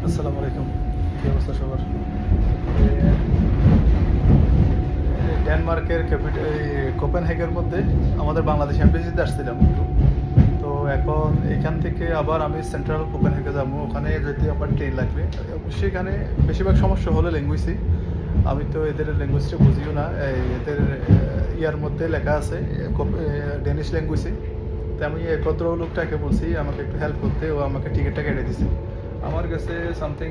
আসসালামু আলাইকুম, কী অবস্থা সবার? ডেনমার্কের কোপেনহেগের মধ্যে আমাদের বাংলাদেশ এমবেসিতে আসছিলাম একটু। তো এখন এখান থেকে আবার আমি সেন্ট্রাল কোপেনহেগে যাবো, ওখানে যেতে আবার ট্রেন লাগবে। অবশ্যই এখানে বেশিরভাগ সমস্যা হলো ল্যাঙ্গুয়েজই। আমি তো এদের ল্যাঙ্গুয়েজটা বুঝিও না। এদের ইয়ার মধ্যে লেখা আছে ডেনিশ ল্যাঙ্গুয়েজে। তো আমি এই ভদ্রলোকটাকে বলছি আমাকে একটু হেল্প করতে, ও আমাকে টিকিটটা কেটে দিছে। আমার কাছে সামথিং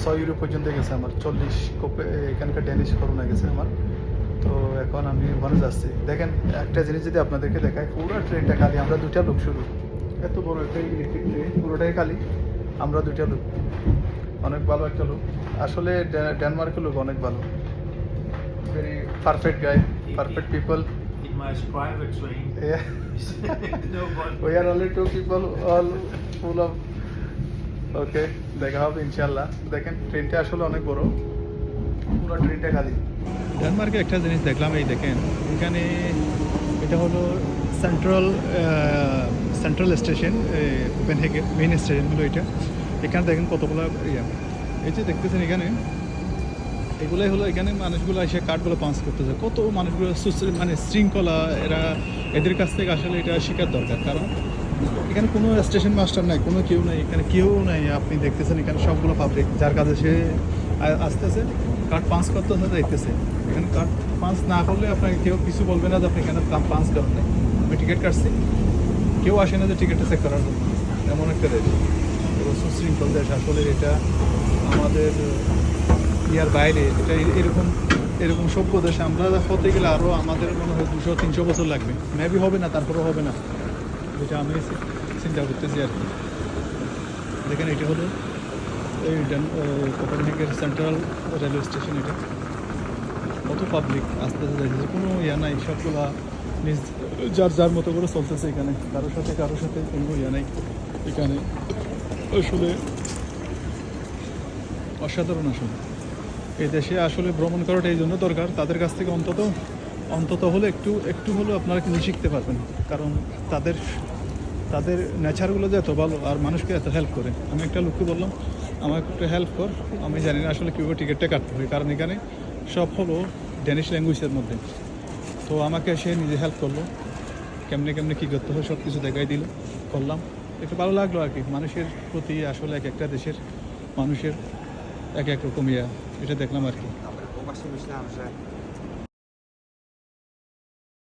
6 ইউরো পর্যন্ত গেছে আমার, 40 এখানকার ডেনিশ করোনা গেছে আমার। তো এখন আমি ওখানে যাচ্ছি। দেখেন, একটা জিনিস যদি আপনাদেরকে দেখায়, পুরো ট্রেনটা খালি, আমরা দুটা লোক শুধু। এত বড় একটা ইলেকট্রিক ট্রেন, পুরোটাই খালি, আমরা দুটা লোক। অনেক ভালো একটা লোক, আসলে ডেনমার্কের লোক অনেক ভালো, very perfect guy, perfect people. In my private train, Yeah. nobody. We are only two people, all full of. ওকে, দেখা হবে ইনশাল্লাহ। দেখেন ট্রেনটা আসলে অনেক বড়, পুরো ট্রেনটা খালি। ডেনমার্কে একটা জিনিস দেখলাম, এই দেখেন এখানে এটা হলো central station, Copenhagen main station হলো এটা। এখানে দেখেন কতগুলো ইয়া, এই যে দেখতেছেন এখানে, এগুলোই হলো এখানে মানুষগুলো এসে কার্ডগুলো পাঞ্চ করতেছে। কত মানুষগুলো মানে শৃঙ্খলা, এদের কাছ থেকে আসলে এটা শেখার দরকার। কারণ এখানে কোনো স্টেশন মাস্টার নাই, কোনো কেউ নাই, এখানে কেউ নাই। আপনি দেখতেছেন এখানে সবগুলো পাবলিক, যার কাছে সে আসতেছে কার্ড পাঞ্চ করতেছে, দেখতেছে। এখানে কার্ড পাঞ্চ না করলে আপনাকে কেউ কিছু বলবে না যে আপনি এখানে পাঞ্চ করেন নাই। আমি টিকিট কাটছি, কেউ আসে না যে টিকিটটা চেক করার জন্য। এমন একটা দেশ, এবং সুশৃঙ্খল দেশ আসলে। এটা আমাদের ইয়ার বাইরে, এটা এরকম সভ্য দেশ আমরা হতে গেলে আরও আমাদের মনে হয় 200-300 বছর লাগবে, মেবি হবে না, তারপরেও হবে না, যেটা আমি চিন্তা করতেছি আর কি। দেখেন এটা হলো এই কোপেনহেগের সেন্ট্রাল রেলওয়ে স্টেশন। এটা কত পাবলিক আস্তে আস্তে যাইতেছে, কোনো ইয়া নাই, সবগুলা নিজ যার মতো করে চলতেছে। এখানে কারোর সাথে কোনো ইয়া নাই এখানে। আসলে অসাধারণ। আসলে এই দেশে আসলে ভ্রমণ করাটা এই জন্য দরকার, তাদের কাছ থেকে অন্তত হলে একটু হলেও আপনারা কিছু শিখতে পারবেন। কারণ তাদের নেচারগুলো যে এত ভালো, আর মানুষকে এত হেল্প করে। আমি একটা লোককে বললাম আমাকে একটু হেল্প কর, আমি জানি না আসলে কীভাবে টিকিটটা কাটতে হবে, কারণ এখানে সব হলো ডেনিশ ল্যাঙ্গুয়েজের মধ্যে। তো আমাকে সে নিজে হেল্প করলো, কেমনে কী করতে হয় সব কিছু দেখাই দিল, করলাম। একটু ভালো লাগলো আর কি। মানুষের প্রতি আসলে এক একটা দেশের মানুষের এক রকম ইয়া, এটা দেখলাম আর কি।